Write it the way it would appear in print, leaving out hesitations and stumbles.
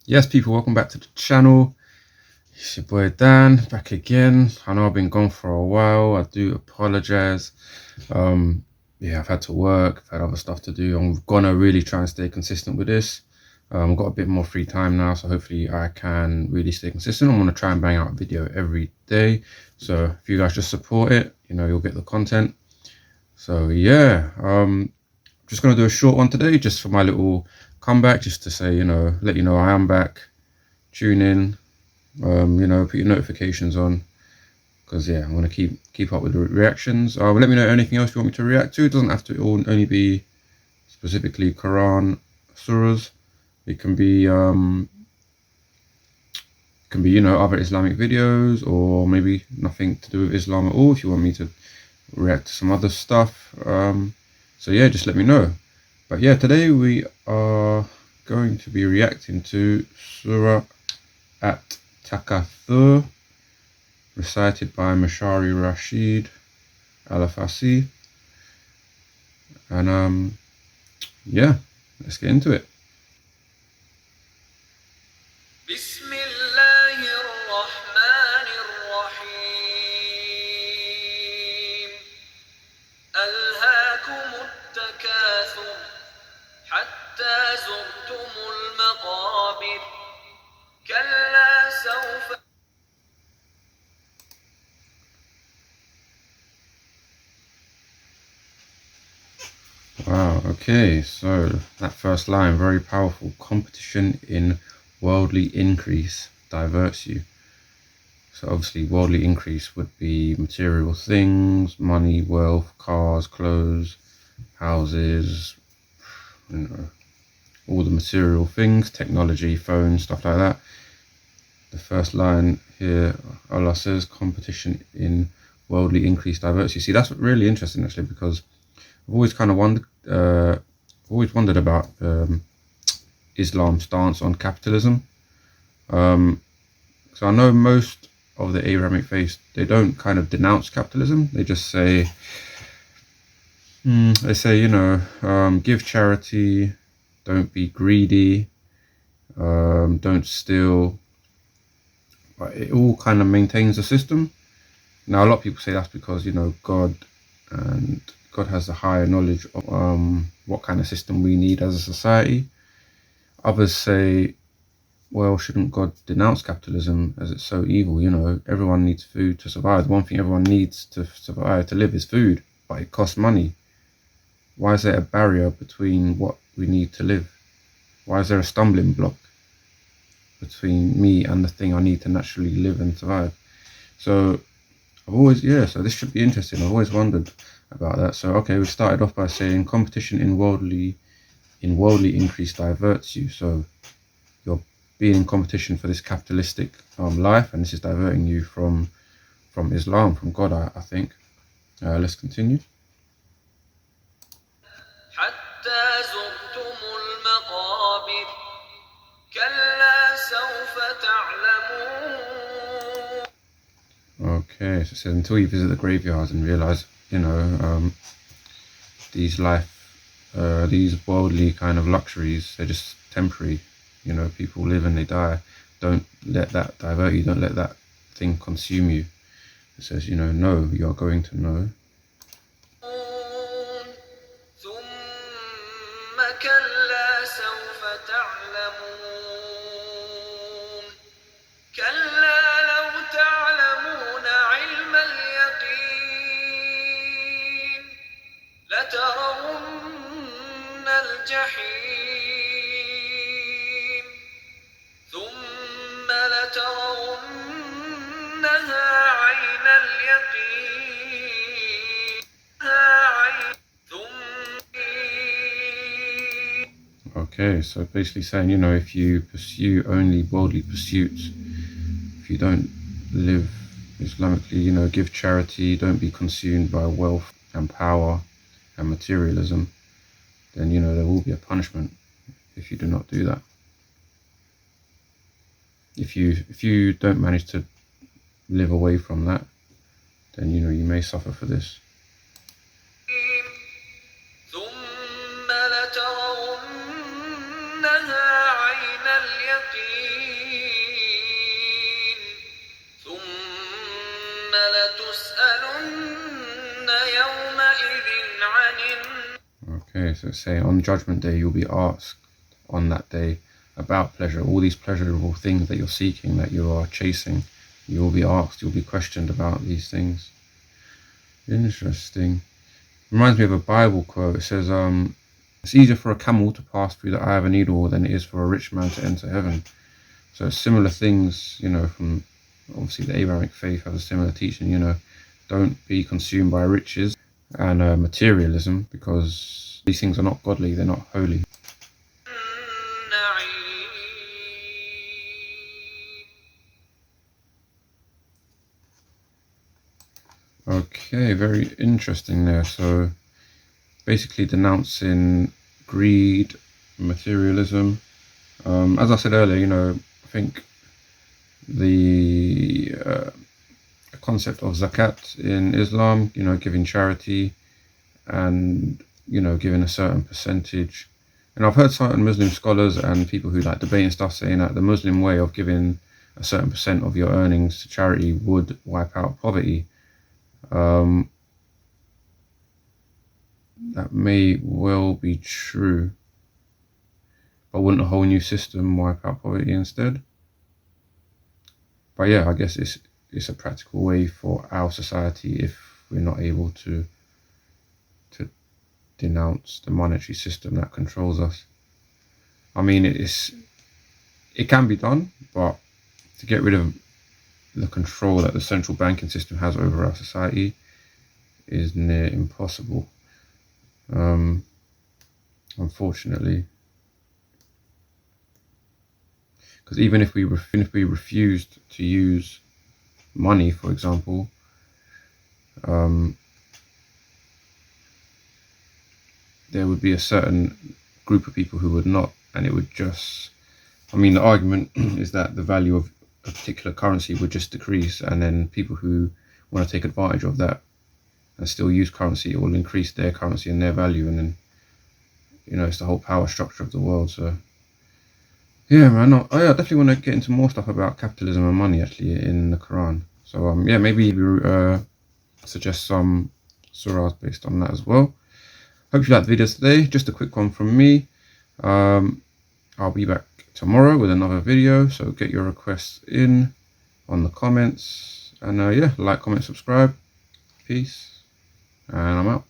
Yes, people, welcome back to the channel. It's your boy Dan, back again. I know I've been gone for a while. I do apologize. Yeah, I've had to work, I've had other stuff to do. I'm gonna really try and stay consistent with this. I've got a bit more free time now, so hopefully I can really stay consistent. I'm gonna try and bang out a video every day. So if you guys just support it, you'll get the content. So yeah, just gonna do a short one today, just for my little comeback, just to say, let you know I am back. Tune in, put your notifications on, because yeah, I'm gonna keep up with the reactions. Let me know anything else you want me to react to. It doesn't have to only be specifically Quran surahs. It can be other Islamic videos, or maybe nothing to do with Islam at all if you want me to react to some other stuff. So yeah, just let me know. But yeah, today we are going to be reacting to Surat At Takathu, recited by Mashari Rashid Al-Afasi. And yeah, let's get into it. ألهاكم التكاثر حتى زرتم المقابر كلا سوف. Wow, okay, so that first line, very powerful. Competition in worldly increase diverts you. So obviously worldly increase would be material things, money, wealth, cars, clothes, houses, all the material things, technology, phones, stuff like that. The first line here, Allah says, competition in worldly increase diverts you. See, that's really interesting actually, because I've always kind of wondered about Islam's stance on capitalism. So I know most of the Abrahamic faiths, they don't kind of denounce capitalism. They just say, give charity, don't be greedy, don't steal. But it all kind of maintains the system. Now, a lot of people say that's because, God has a higher knowledge of what kind of system we need as a society. Others say, well, shouldn't God denounce capitalism as it's so evil? Everyone needs food to survive. The one thing everyone needs to survive, to live, is food, but it costs money. Why is there a barrier between what we need to live? Why is there a stumbling block between me and the thing I need to naturally live and survive? So so this should be interesting. I've always wondered about that. So okay, we started off by saying competition in worldly increase diverts you. So you're being in competition for this capitalistic life, and this is diverting you from Islam, from God, I think. Let's continue. حتى زرتم المقابر كلا سوف تعلمون. Okay, so it says until you visit the graveyards and realize, these worldly kind of luxuries, they're just temporary. People live and they die. Don't let that divert you. Don't let that thing consume you. It says, no, you're going to know. ثم كلا سوف تعلمون كلا لو تعلمون علم اليقين لترون الجحيم ثم لترونها عين اليقين Okay, so basically saying, if you pursue only worldly pursuits, if you don't live Islamically, give charity, don't be consumed by wealth and power and materialism, then, there will be a punishment if you do not do that. If you don't manage to live away from that, then, you may suffer for this. ثم لترونها عين اليقين لَتُسْأَلُنَّ يَوْمَئِذٍ عَنِ Okay, so it's saying on Judgment Day you'll be asked on that day about pleasure. All these pleasurable things that you're seeking, that you are chasing, you'll be asked, you'll be questioned about these things. Interesting. Reminds me of a Bible quote. It says, it's easier for a camel to pass through the eye of a needle than it is for a rich man to enter heaven. So similar things, you know, from obviously the Abrahamic faith has a similar teaching, you know, don't be consumed by riches and materialism, because these things are not godly, they're not holy. النَّعِيمِ. Okay, very interesting there. So basically denouncing greed, materialism. As I said earlier, you know, I think the concept of zakat in Islam, you know, giving charity and, you know, giving a certain percentage. And I've heard certain Muslim scholars and people who like debate and stuff saying that the Muslim way of giving a certain percent of your earnings to charity would wipe out poverty. That may well be true, but wouldn't a whole new system wipe out poverty instead? But yeah, I guess it's a practical way for our society if we're not able to denounce the monetary system that controls us. I mean, it can be done, but to get rid of the control that the central banking system has over our society is near impossible. Unfortunately, because even if we refused to use money, for example, there would be a certain group of people who would not, and it would just, I mean, the argument is that the value of a particular currency would just decrease, and then people who want to take advantage of that and still use currency, it will increase their currency and their value, and then, you know, it's the whole power structure of the world. So yeah, man, I definitely want to get into more stuff about capitalism and money actually in the Quran. So yeah, maybe suggest some surahs based on that as well. Hope you liked the video today. Just a quick one from me. I'll be back tomorrow with another video, so get your requests in on the comments, and yeah, like, comment, subscribe. Peace, and I'm out.